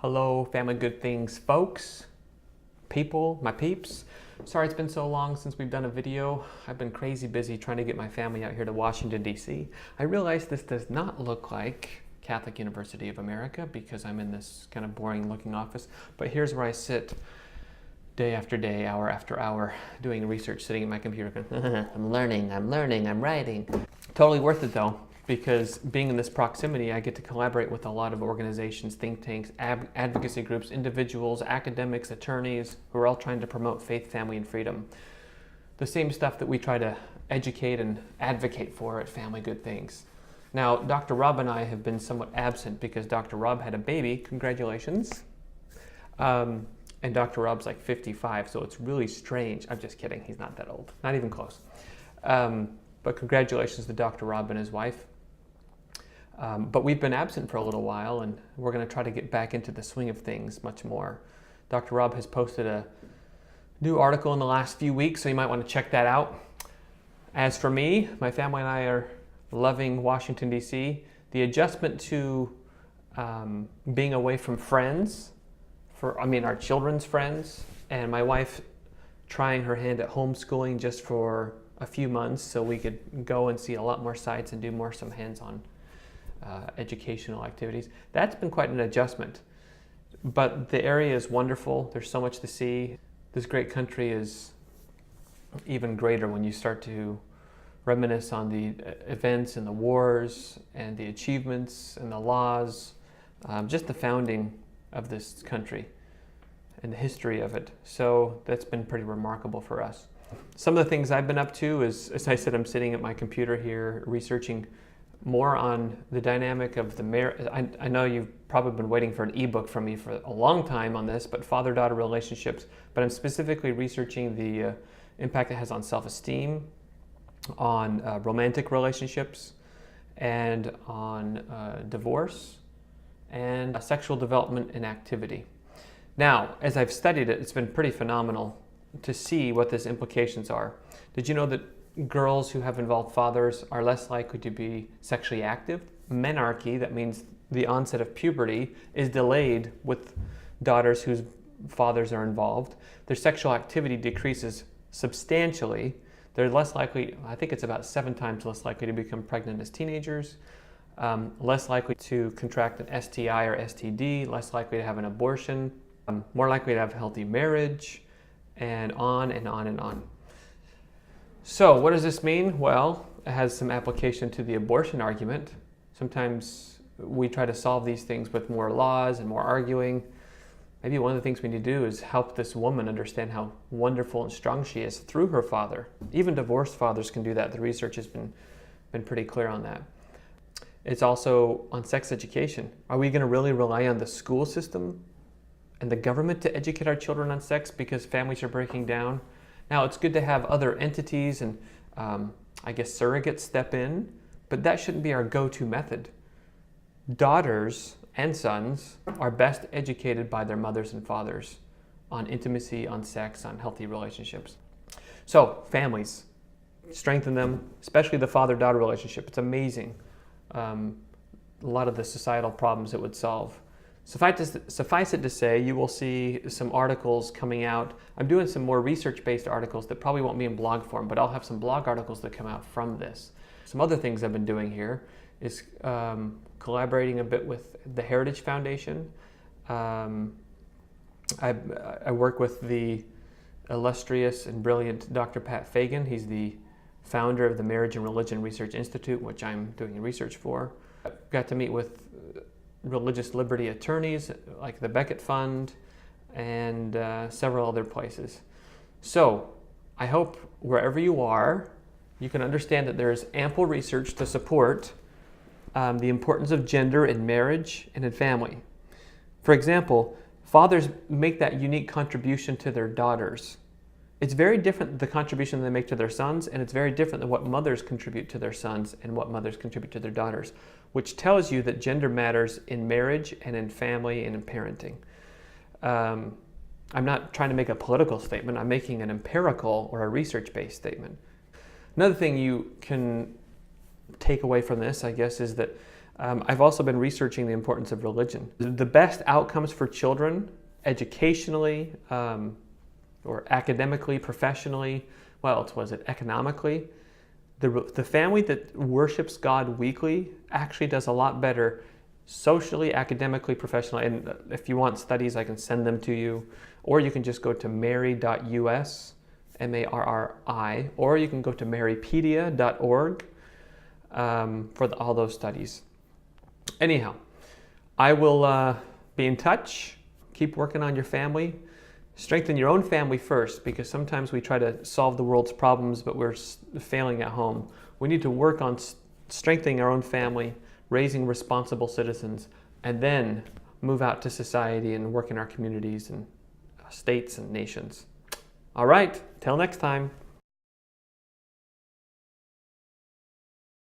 Hello, Family Good Things folks, people, my peeps. Sorry it's been so long since we've done a video. I've been crazy busy trying to get my family out here to Washington, D.C. I realize this does not look like Catholic University of America because I'm in this kind of boring looking office, but here's where I sit day after day, hour after hour, doing research, sitting at my computer going, I'm learning, I'm writing. Totally worth it though, because being in this proximity, I get to collaborate with a lot of organizations, think tanks, advocacy groups, individuals, academics, attorneys, who are all trying to promote faith, family, and freedom. The same stuff that we try to educate and advocate for at Family Good Things. Now, Dr. Rob and I have been somewhat absent because Dr. Rob had a baby, congratulations. And Dr. Rob's like 55, so it's really strange. I'm just kidding, he's not that old, not even close. But congratulations to Dr. Rob and his wife. But we've been absent for a little while, and we're going to try to get back into the swing of things much more. Dr. Rob has posted a new article in the last few weeks, so you might want to check that out. As for me, my family and I are loving Washington, D.C. The adjustment to being away from friends, our children's friends, and my wife trying her hand at homeschooling just for a few months so we could go and see a lot more sites and do some hands-on educational activities. That's been quite an adjustment. But the area is wonderful. There's so much to see. This great country is even greater when you start to reminisce on the events and the wars and the achievements and the laws, just the founding of this country and the history of it. So that's been pretty remarkable for us. Some of the things I've been up to is, as I said, I'm sitting at my computer here researching more on the dynamic of the marriage. I know you've probably been waiting for an ebook from me for a long time on this, but father-daughter relationships. But I'm specifically researching the impact it has on self-esteem, on romantic relationships, and on divorce, and sexual development and activity. Now, as I've studied it, it's been pretty phenomenal to see what these implications are. Did you know that girls who have involved fathers are less likely to be sexually active? Menarche, that means the onset of puberty, is delayed with daughters whose fathers are involved. Their sexual activity decreases substantially. They're less likely, I think it's about 7 times less likely to become pregnant as teenagers, less likely to contract an STI or STD, less likely to have an abortion, more likely to have a healthy marriage, and on and on and on. So what does this mean? Well, it has some application to the abortion argument. Sometimes we try to solve these things with more laws and more arguing. Maybe one of the things we need to do is help this woman understand how wonderful and strong she is through her father. Even divorced fathers can do that. The research has been pretty clear on that. It's also on sex education. Are we going to really rely on the school system and the government to educate our children on sex because families are breaking down? Now, it's good to have other entities and I guess surrogates step in, but that shouldn't be our go-to method. Daughters and sons are best educated by their mothers and fathers on intimacy, on sex, on healthy relationships. So, families, strengthen them, especially the father-daughter relationship. It's amazing. A lot of the societal problems it would solve. Suffice it to say, you will see some articles coming out. I'm doing some more research-based articles that probably won't be in blog form, but I'll have some blog articles that come out from this. Some other things I've been doing here is collaborating a bit with the Heritage Foundation. I work with the illustrious and brilliant Dr. Pat Fagan. He's the founder of the Marriage and Religion Research Institute, which I'm doing research for. I got to meet with religious liberty attorneys like the Becket Fund and several other places. So I hope wherever you are, you can understand that there is ample research to support the importance of gender in marriage and in family. For example, fathers make that unique contribution to their daughters. It's very different, the contribution they make to their sons, and it's very different than what mothers contribute to their sons and what mothers contribute to their daughters, which tells you that gender matters in marriage and in family and in parenting. I'm not trying to make a political statement, I'm making an empirical or a research-based statement. Another thing you can take away from this, I guess, is that I've also been researching the importance of religion. The best outcomes for children, educationally, or academically, professionally, what else was it, economically, the family that worships God weekly actually does a lot better socially, academically, professionally. And if you want studies, I can send them to you. Or you can just go to mary.us, M-A-R-R-I, or you can go to marypedia.org for all those studies. Anyhow, I will be in touch. Keep working on your family. Strengthen your own family first, because sometimes we try to solve the world's problems, but we're failing at home. We need to work on strengthening our own family, raising responsible citizens, and then move out to society and work in our communities and states and nations. All right, till next time.